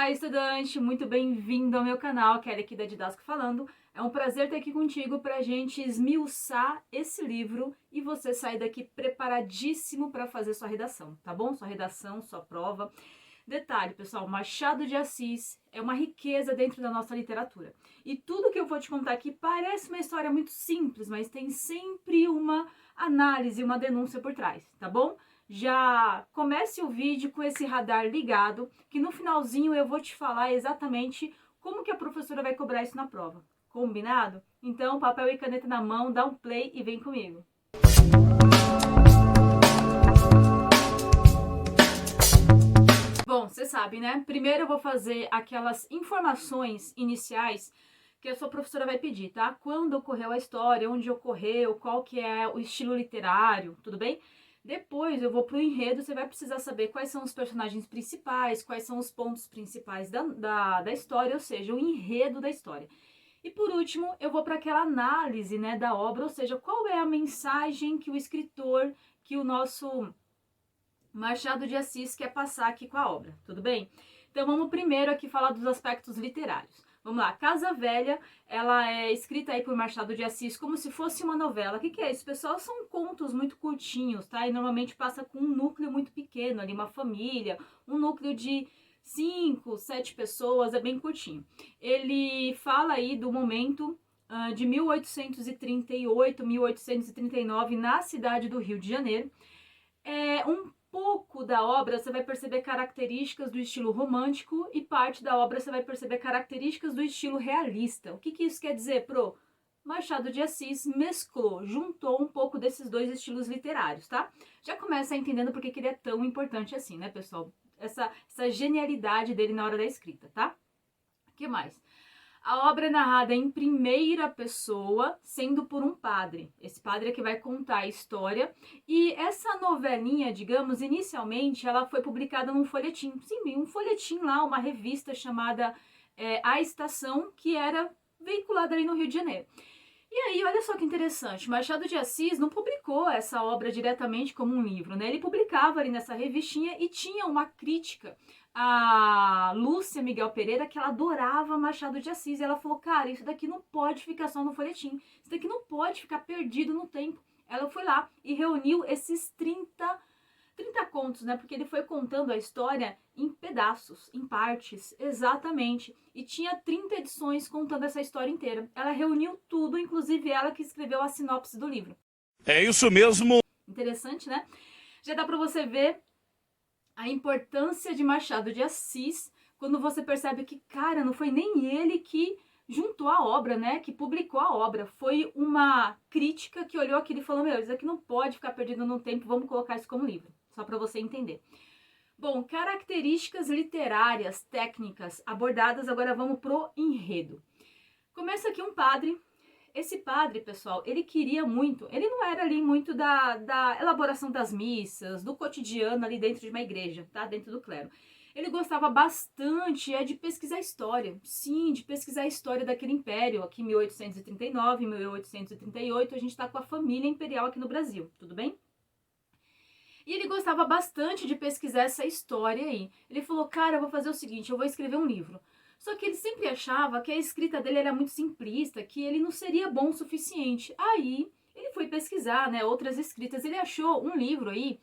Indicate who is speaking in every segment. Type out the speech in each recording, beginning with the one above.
Speaker 1: Olá, estudante! Muito bem-vindo ao meu canal, Kelly aqui da Didasco falando. É um prazer estar aqui contigo para a gente esmiuçar esse livro e você sair daqui preparadíssimo para fazer sua redação, tá bom? Sua redação, sua prova. Detalhe, pessoal, Machado de Assis é uma riqueza dentro da nossa literatura. E tudo que eu vou te contar aqui parece uma história muito simples, mas tem sempre uma análise, uma denúncia por trás, tá bom? Já comece o vídeo com esse radar ligado, que no finalzinho eu vou te falar exatamente como que a professora vai cobrar isso na prova. Combinado? Então, papel e caneta na mão, dá um play e vem comigo. Bom, você sabe, né? Primeiro eu vou fazer aquelas informações iniciais que a sua professora vai pedir, tá? Quando ocorreu a história, onde ocorreu, qual que é o estilo literário, tudo bem? Depois eu vou pro enredo, você vai precisar saber quais são os personagens principais, quais são os pontos principais da história, ou seja, o enredo da história. E por último, eu vou para aquela análise, né, da obra, ou seja, qual é a mensagem que o escritor, que o nosso Machado de Assis quer passar aqui com a obra, tudo bem? Então vamos primeiro aqui falar dos aspectos literários. Vamos lá, Casa Velha, ela é escrita aí por Machado de Assis como se fosse uma novela. O que é isso, pessoal? São contos muito curtinhos, tá? E normalmente passa com um núcleo muito pequeno ali, uma família, um núcleo de 5, 7 pessoas, é bem curtinho. Ele fala aí do momento de 1838, 1839, na cidade do Rio de Janeiro. Um pouco da obra você vai perceber características do estilo romântico e parte da obra você vai perceber características do estilo realista. O que isso quer dizer, pro? Machado de Assis mesclou, juntou um pouco desses dois estilos literários, tá? Já começa entendendo por que ele é tão importante assim, né, pessoal? Essa genialidade dele na hora da escrita, tá? O que mais? A obra é narrada em primeira pessoa, sendo por um padre. Esse padre é que vai contar a história. E essa novelinha, digamos, inicialmente, ela foi publicada num folhetim. Sim, um folhetim lá, uma revista chamada A Estação, que era veiculada ali no Rio de Janeiro. E aí, olha só que interessante, Machado de Assis não publicou essa obra diretamente como um livro, né? Ele publicava ali nessa revistinha e tinha uma crítica a Lúcia Miguel Pereira, que ela adorava Machado de Assis. E ela falou, cara, isso daqui não pode ficar só no folhetim, isso daqui não pode ficar perdido no tempo. Ela foi lá e reuniu esses 30 contos, né? Porque ele foi contando a história em pedaços, em partes, exatamente. E tinha 30 edições contando essa história inteira. Ela reuniu tudo, inclusive ela que escreveu a sinopse do livro.
Speaker 2: É isso mesmo!
Speaker 1: Interessante, né? Já dá pra você ver a importância de Machado de Assis quando você percebe que, cara, não foi nem ele que juntou a obra, né, que publicou a obra. Foi uma crítica que olhou aquilo e falou, meu, isso aqui não pode ficar perdido no tempo, vamos colocar isso como livro, só para você entender. Bom, características literárias, técnicas abordadas, agora vamos pro enredo. Começa aqui um padre. Esse padre, pessoal, ele queria muito, ele não era ali muito da elaboração das missas, do cotidiano ali dentro de uma igreja, tá? Dentro do clero. Ele gostava bastante de pesquisar história, sim, de pesquisar a história daquele império, aqui em 1839, 1838, a gente tá com a família imperial aqui no Brasil, tudo bem? E ele gostava bastante de pesquisar essa história aí. Ele falou, cara, eu vou fazer o seguinte, eu vou escrever um livro. Só que ele sempre achava que a escrita dele era muito simplista, que ele não seria bom o suficiente. Aí ele foi pesquisar, né, outras escritas. Ele achou um livro aí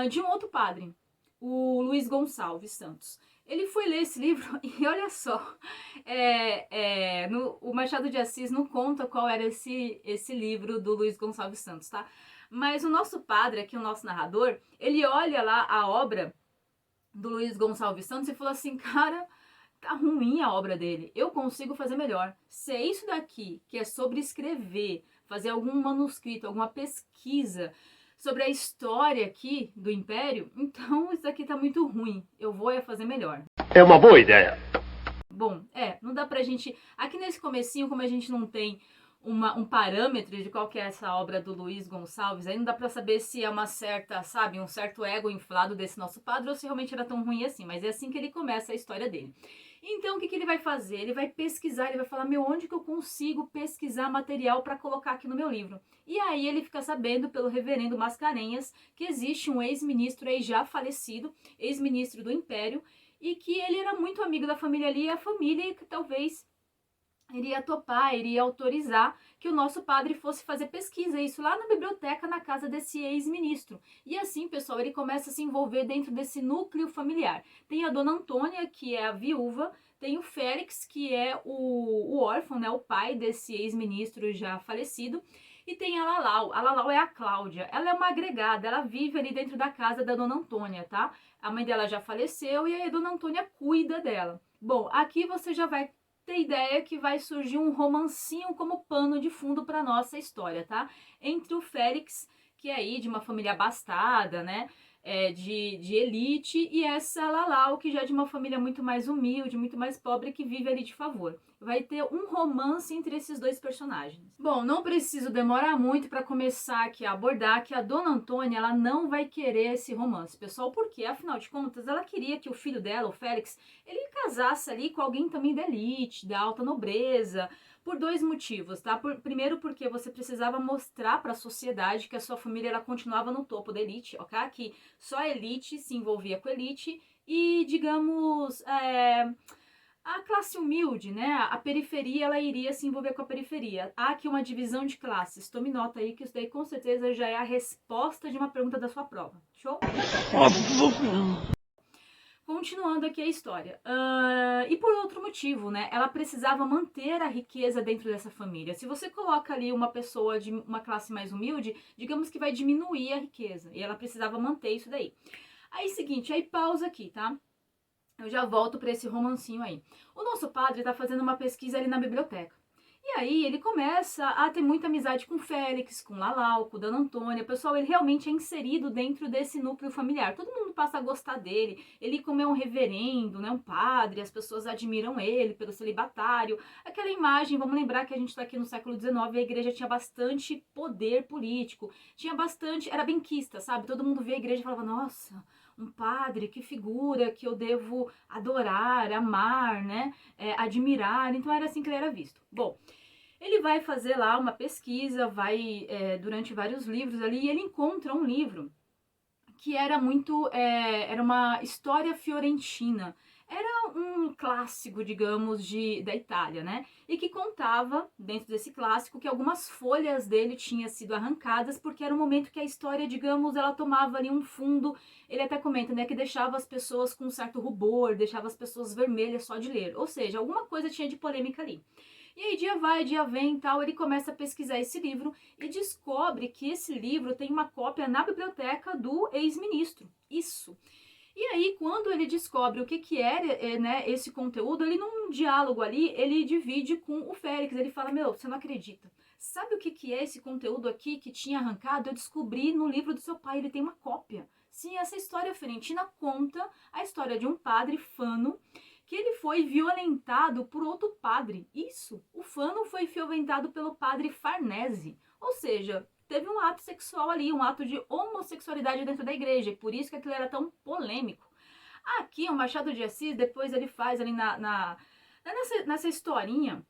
Speaker 1: de um outro padre, o Luiz Gonçalves Santos. Ele foi ler esse livro e olha só, o Machado de Assis não conta qual era esse livro do Luiz Gonçalves Santos, tá? Mas o nosso padre, aqui o nosso narrador, ele olha lá a obra do Luiz Gonçalves Santos e falou assim, cara, tá ruim a obra dele, eu consigo fazer melhor. Se é isso daqui, que é sobre escrever, fazer algum manuscrito, alguma pesquisa sobre a história aqui do Império, então isso daqui tá muito ruim, eu vou fazer melhor.
Speaker 2: É uma boa ideia.
Speaker 1: Bom, não dá pra gente... Aqui nesse comecinho, como a gente não tem um parâmetro de qual que é essa obra do Luiz Gonçalves, aí não dá pra saber se é uma certa, sabe, um certo ego inflado desse nosso padre ou se realmente era tão ruim assim, mas é assim que ele começa a história dele. Então, o que ele vai fazer? Ele vai pesquisar, ele vai falar, meu, onde que eu consigo pesquisar material para colocar aqui no meu livro? E aí ele fica sabendo pelo reverendo Mascarenhas que existe um ex-ministro aí já falecido, ex-ministro do Império, e que ele era muito amigo da família ali, e a família que talvez iria topar, iria autorizar que o nosso padre fosse fazer pesquisa, isso lá na biblioteca, na casa desse ex-ministro. E assim, pessoal, ele começa a se envolver dentro desse núcleo familiar. Tem a dona Antônia, que é a viúva, tem o Félix, que é o órfão, né, o pai desse ex-ministro já falecido, e tem a Lalau. A Lalau é a Cláudia. Ela é uma agregada, ela vive ali dentro da casa da dona Antônia, tá? A mãe dela já faleceu e aí a dona Antônia cuida dela. Bom, aqui você já vai ter ideia que vai surgir um romancinho como pano de fundo para nossa história, tá? Entre o Félix, que é aí de uma família abastada, né? De elite, e essa Lalau, que já é de uma família muito mais humilde, muito mais pobre, que vive ali de favor. Vai ter um romance entre esses dois personagens. Bom, não preciso demorar muito para começar aqui a abordar que a dona Antônia, ela não vai querer esse romance, pessoal, porque afinal de contas ela queria que o filho dela, o Félix, ele casasse ali com alguém também da elite, da alta nobreza, por dois motivos, tá? Primeiro, porque você precisava mostrar para a sociedade que a sua família ela continuava no topo da elite, ok? Que só a elite se envolvia com a elite e, digamos, a classe humilde, né? A periferia, ela iria se envolver com a periferia. Há aqui uma divisão de classes. Tome nota aí que isso daí com certeza já é a resposta de uma pergunta da sua prova. Show? Continuando aqui a história. E por outro motivo, né? Ela precisava manter a riqueza dentro dessa família. Se você coloca ali uma pessoa de uma classe mais humilde, digamos que vai diminuir a riqueza. E ela precisava manter isso daí. Aí, seguinte, aí pausa aqui, tá? Eu já volto para esse romancinho aí. O nosso padre tá fazendo uma pesquisa ali na biblioteca. E aí ele começa a ter muita amizade com o Félix, com o Lalau, com a Dona Antônia. Pessoal, ele realmente é inserido dentro desse núcleo familiar. Todo mundo passa a gostar dele. Ele, como é um reverendo, né, um padre, as pessoas admiram ele pelo celibatário. Aquela imagem, vamos lembrar que a gente está aqui no século XIX, a igreja tinha bastante poder político. Tinha bastante, era benquista, sabe? Todo mundo via a igreja e falava, nossa, um padre, que figura que eu devo adorar, amar, né, admirar. Então era assim que ele era visto. Bom, ele vai fazer lá uma pesquisa, vai durante vários livros ali, e ele encontra um livro que era era uma história fiorentina. Era um clássico, digamos, da Itália, né? E que contava, dentro desse clássico, que algumas folhas dele tinham sido arrancadas, porque era um momento que a história, digamos, ela tomava ali um fundo, ele até comenta, né, que deixava as pessoas com um certo rubor, deixava as pessoas vermelhas só de ler. Ou seja, alguma coisa tinha de polêmica ali. E aí dia vai, dia vem e tal, ele começa a pesquisar esse livro e descobre que esse livro tem uma cópia na biblioteca do ex-ministro. Isso. E aí, quando ele descobre o que era né, esse conteúdo, ele num diálogo ali, ele divide com o Félix. Ele fala, meu, você não acredita. Sabe o que é esse conteúdo aqui que tinha arrancado? Eu descobri no livro do seu pai, ele tem uma cópia. Sim, essa história fiorentina conta a história de um padre Fano, que ele foi violentado por outro padre. Isso, o Fano foi violentado pelo padre Farnese. Ou seja, teve um ato sexual ali, um ato de homossexualidade dentro da igreja, e por isso que aquilo era tão polêmico. Aqui, o Machado de Assis, depois ele faz ali nessa historinha,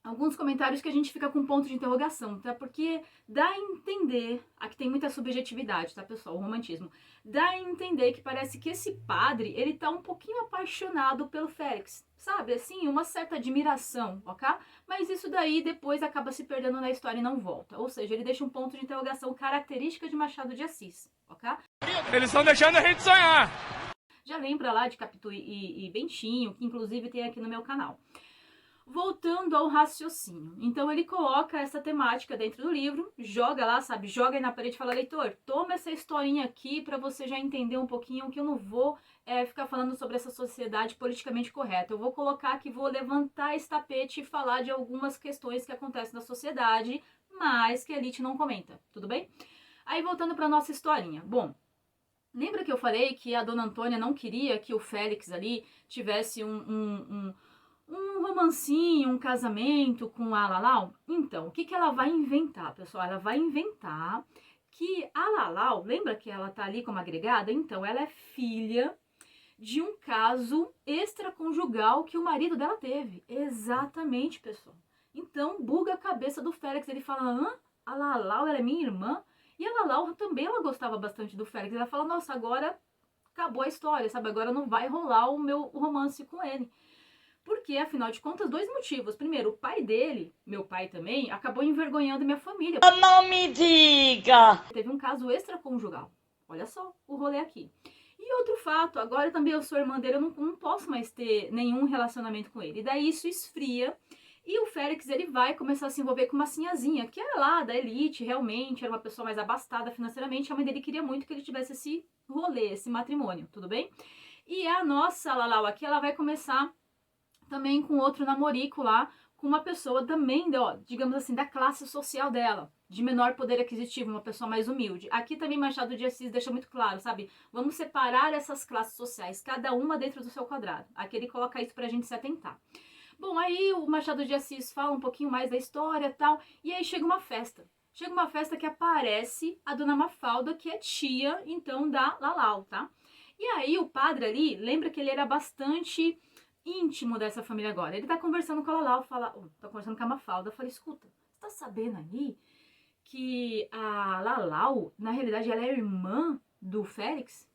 Speaker 1: alguns comentários que a gente fica com ponto de interrogação, tá? Porque dá a entender, aqui tem muita subjetividade, tá, pessoal, o romantismo, dá a entender que parece que esse padre, ele tá um pouquinho apaixonado pelo Félix, sabe? Assim, uma certa admiração, ok? Mas isso daí depois acaba se perdendo na história e não volta. Ou seja, ele deixa um ponto de interrogação característica de Machado de Assis, ok?
Speaker 2: Eles estão deixando a gente sonhar.
Speaker 1: Já lembra lá de Capitu e Bentinho, que inclusive tem aqui no meu canal. Voltando ao raciocínio. Então ele coloca essa temática dentro do livro, joga lá, sabe? Joga aí na parede e fala, leitor, toma essa historinha aqui para você já entender um pouquinho que eu não vou ficar falando sobre essa sociedade politicamente correta. Eu vou colocar aqui, vou levantar esse tapete e falar de algumas questões que acontecem na sociedade, mas que a elite não comenta, tudo bem? Aí voltando para nossa historinha. Bom, lembra que eu falei que a dona Antônia não queria que o Félix ali tivesse um romancinho, um casamento com a Lalau? Então, o que ela vai inventar, pessoal? Ela vai inventar que a Lalau, lembra que ela tá ali como agregada? Então, ela é filha de um caso extraconjugal que o marido dela teve. Exatamente, pessoal. Então, buga a cabeça do Félix. Ele fala, hã? A Lalau, ela é minha irmã? E a Lalau também, ela gostava bastante do Félix. Ela fala, nossa, agora acabou a história, sabe? Agora não vai rolar o meu romance com ele. Porque, afinal de contas, 2 motivos. Primeiro, o pai dele, meu pai também, acabou envergonhando minha família.
Speaker 3: Não me diga!
Speaker 1: Teve um caso extraconjugal. Olha só o rolê aqui. E outro fato, agora também eu sou irmã dele, eu não posso mais ter nenhum relacionamento com ele. E daí isso esfria. E o Félix, ele vai começar a se envolver com uma sinhazinha, que era lá da elite, realmente, era uma pessoa mais abastada financeiramente. A mãe dele queria muito que ele tivesse esse rolê, esse matrimônio, tudo bem? E a nossa Lalau aqui, ela vai começar também com outro namorico lá, com uma pessoa também, ó, digamos assim, da classe social dela, de menor poder aquisitivo, uma pessoa mais humilde. Aqui também Machado de Assis deixa muito claro, sabe? Vamos separar essas classes sociais, cada uma dentro do seu quadrado. Aqui ele coloca isso pra gente se atentar. Bom, aí o Machado de Assis fala um pouquinho mais da história e tal, e aí chega uma festa. Chega uma festa que aparece a Dona Mafalda, que é tia, então, da Lalau, tá? E aí o padre ali, lembra que ele era bastante íntimo dessa família agora. Ele tá conversando com a Lalau, tá conversando com a Mafalda, fala, escuta, você tá sabendo aí que a Lalau, na realidade, ela é irmã do Félix?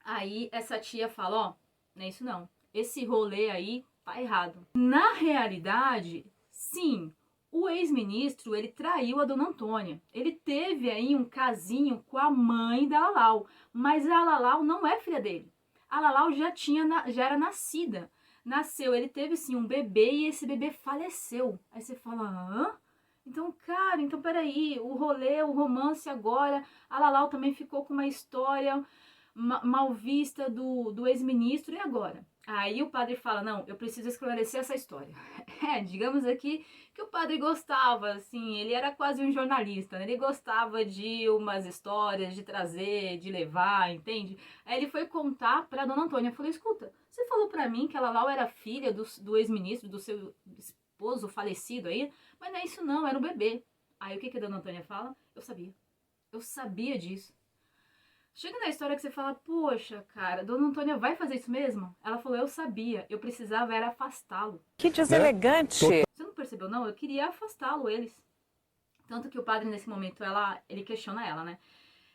Speaker 1: Aí essa tia fala, ó, não é isso não, esse rolê aí tá errado. Na realidade, sim, o ex-ministro, ele traiu a Dona Antônia. Ele teve aí um casinho com a mãe da Lalau, mas a Lalau não é filha dele. A Lalau já era nascida. Nasceu, ele teve sim um bebê e esse bebê faleceu. Aí você fala, hã? Então, cara, então peraí, o rolê, o romance agora, a Lalau também ficou com uma história mal vista do ex-ministro, e agora? Aí o padre fala, não, eu preciso esclarecer essa história. Digamos aqui que o padre gostava, assim, ele era quase um jornalista, né? Ele gostava de umas histórias, de trazer, de levar, entende? Aí ele foi contar pra Dona Antônia, falou, escuta, você falou pra mim que a Lalau era filha do ex-ministro, do seu esposo falecido aí, mas não é isso não, era um bebê. Aí o que a Dona Antônia fala? Eu sabia disso. Chega na história que você fala, poxa, cara, Dona Antônia vai fazer isso mesmo? Ela falou, eu sabia, eu precisava era afastá-lo.
Speaker 4: Que deselegante.
Speaker 1: Você não percebeu, não? Eu queria afastá-lo, eles. Tanto que o padre, nesse momento, ele questiona ela, né?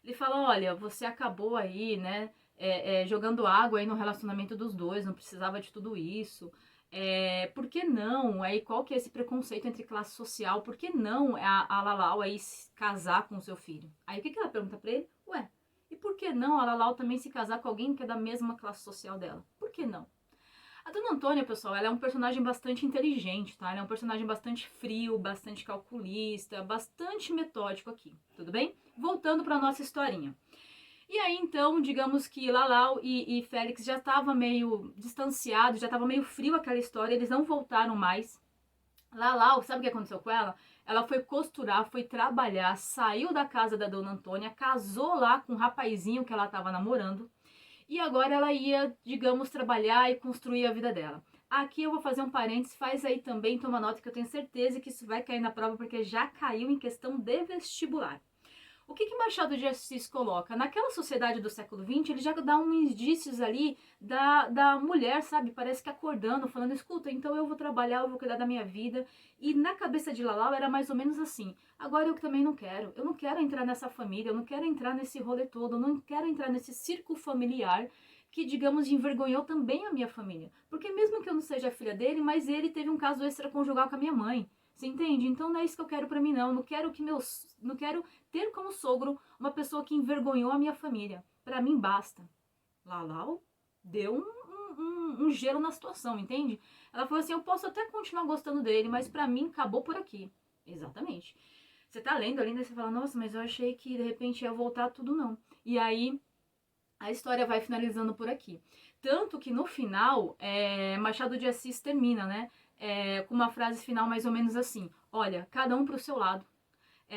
Speaker 1: Ele fala, olha, você acabou aí, né, jogando água aí no relacionamento dos dois, não precisava de tudo isso. Por que não? Aí qual que é esse preconceito entre classe social? Por que não a Lalau aí se casar com o seu filho? Aí o que ela pergunta pra ele? Ué, e por que não a Lalau também se casar com alguém que é da mesma classe social dela? Por que não? A Dona Antônia, pessoal, ela é um personagem bastante inteligente, tá? Ela é um personagem bastante frio, bastante calculista, bastante metódico aqui, tudo bem? Voltando para nossa historinha. E aí, então, digamos que Lalau e Félix já estavam meio distanciados, já estava meio frio aquela história, eles não voltaram mais. Lalau, sabe o que aconteceu com ela? Ela foi costurar, foi trabalhar, saiu da casa da Dona Antônia, casou lá com um rapazinho que ela estava namorando, e agora ela ia, digamos, trabalhar e construir a vida dela. Aqui eu vou fazer um parênteses, faz aí também, toma nota que eu tenho certeza que isso vai cair na prova, porque já caiu em questão de vestibular. O que Machado de Assis coloca? Naquela sociedade do século XX, ele já dá uns indícios ali da mulher, sabe? Parece que acordando, falando, escuta, então eu vou trabalhar, eu vou cuidar da minha vida. E na cabeça de Lalau era mais ou menos assim. Agora eu também não quero. Eu não quero entrar nessa família, eu não quero entrar nesse rolê todo, eu não quero entrar nesse círculo familiar que, digamos, envergonhou também a minha família. Porque mesmo que eu não seja filha dele, mas ele teve um caso extraconjugal com a minha mãe. Você entende? Então não é isso que eu quero pra mim, não. Não quero ter como sogro uma pessoa que envergonhou a minha família. Pra mim, basta. Lalau deu um gelo na situação, entende? Ela falou assim, eu posso até continuar gostando dele, mas pra mim acabou por aqui. Exatamente. Você tá lendo ali, né? Você fala, nossa, mas eu achei que de repente ia voltar tudo, não. E aí a história vai finalizando por aqui. Tanto que no final, Machado de Assis termina, né? Com uma frase final mais ou menos assim, olha, cada um pro seu lado.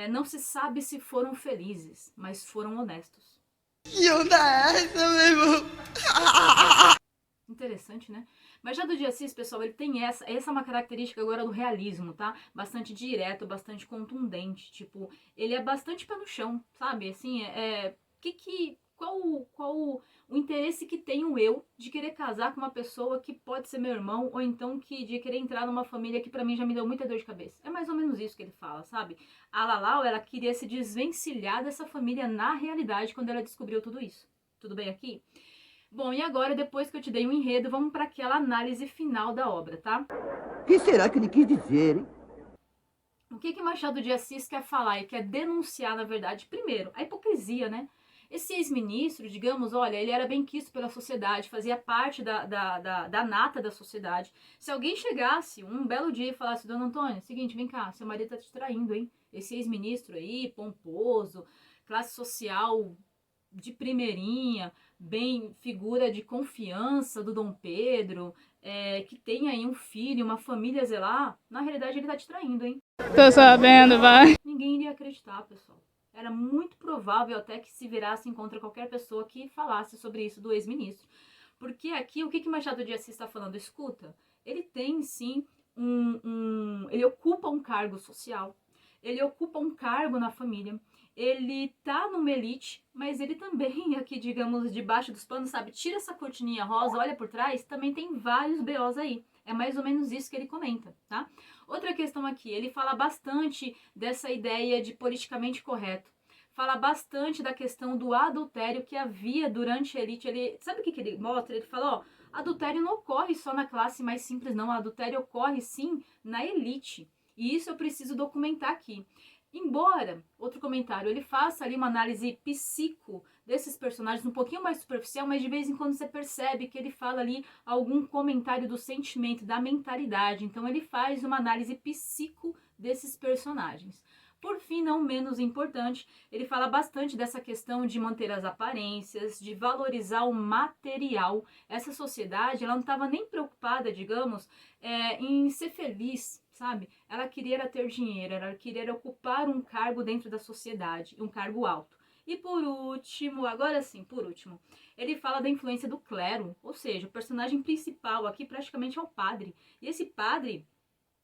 Speaker 1: Não se sabe se foram felizes, mas foram honestos.
Speaker 3: E onda é essa, meu irmão?
Speaker 1: Interessante, né? Machado de Assis, pessoal, ele tem essa é uma característica agora do realismo, tá? Bastante direto, bastante contundente, tipo, ele é bastante pé no chão, sabe? Assim, qual o interesse que tenho eu de querer casar com uma pessoa que pode ser meu irmão, ou então de querer entrar numa família que pra mim já me deu muita dor de cabeça. É mais ou menos isso que ele fala, sabe? A Lalau, ela queria se desvencilhar dessa família na realidade quando ela descobriu tudo isso. Tudo bem aqui? Bom, e agora, depois que eu te dei um enredo, vamos para aquela análise final da obra, tá?
Speaker 4: O que será que ele quis dizer, hein?
Speaker 1: O que Machado de Assis quer falar e quer denunciar, na verdade? Primeiro, a hipocrisia, né? Esse ex-ministro, digamos, olha, ele era bem quisto pela sociedade, fazia parte da nata da sociedade. Se alguém chegasse um belo dia e falasse, Dona Antônia, seguinte, vem cá, seu marido tá te traindo, hein? Esse ex-ministro aí, pomposo, classe social de primeirinha, bem figura de confiança do Dom Pedro, que tem aí um filho, uma família a zelar, na realidade ele tá te traindo, hein?
Speaker 5: Tô sabendo, vai.
Speaker 1: Ninguém iria acreditar, pessoal. Era muito provável até que se virasse contra qualquer pessoa que falasse sobre isso do ex-ministro. Porque aqui, o que Machado de Assis está falando? Escuta, ele tem sim ele ocupa um cargo social, ele ocupa um cargo na família, ele tá numa elite, mas ele também, aqui, digamos, debaixo dos panos, sabe? Tira essa cortininha rosa, olha por trás, também tem vários BOs aí. É mais ou menos isso que ele comenta, tá? Outra questão aqui, ele fala bastante dessa ideia de politicamente correto. Fala bastante da questão do adultério que havia durante a elite. Ele, sabe o que ele mostra? Ele fala, ó, adultério não ocorre só na classe mais simples, não. Adultério ocorre, sim, na elite. E isso eu preciso documentar aqui. Embora, outro comentário, ele faça ali uma análise psico desses personagens um pouquinho mais superficial, mas de vez em quando você percebe que ele fala ali algum comentário do sentimento, da mentalidade. Então ele faz uma análise psico desses personagens. Por fim, não menos importante, ele fala bastante dessa questão de manter as aparências, de valorizar o material. Essa sociedade, ela não estava nem preocupada, digamos, em ser feliz, sabe? Ela queria ter dinheiro, ela queria ocupar um cargo dentro da sociedade, um cargo alto. E por último, agora sim, por último, ele fala da influência do clero, ou seja, o personagem principal aqui praticamente é o padre. E esse padre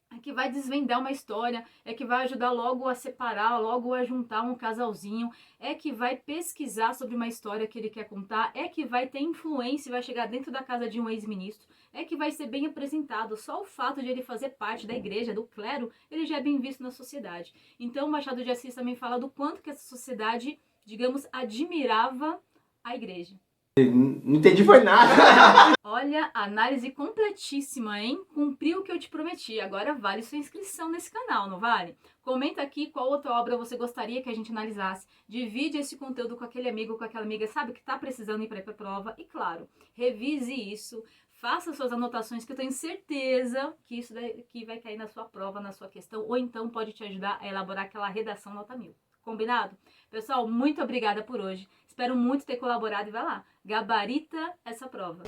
Speaker 1: é que vai desvendar uma história, é que vai ajudar logo a separar, logo a juntar um casalzinho, é que vai pesquisar sobre uma história que ele quer contar, é que vai ter influência e vai chegar dentro da casa de um ex-ministro, é que vai ser bem apresentado. Só o fato de ele fazer parte da igreja, do clero, ele já é bem visto na sociedade. Então, Machado de Assis também fala do quanto que essa sociedade, digamos, admirava a igreja.
Speaker 4: Não entendi foi nada.
Speaker 1: Olha, análise completíssima, hein? Cumpriu o que eu te prometi. Agora vale sua inscrição nesse canal, não vale? Comenta aqui qual outra obra você gostaria que a gente analisasse. Divide esse conteúdo com aquele amigo, com aquela amiga, sabe, que tá precisando ir para a prova. E claro, revise isso, faça suas anotações, que eu tenho certeza que isso daqui vai cair na sua prova, na sua questão, ou então pode te ajudar a elaborar aquela redação nota 1000. Combinado? Pessoal, muito obrigada por hoje. Espero muito ter colaborado e vai lá, gabarita essa prova.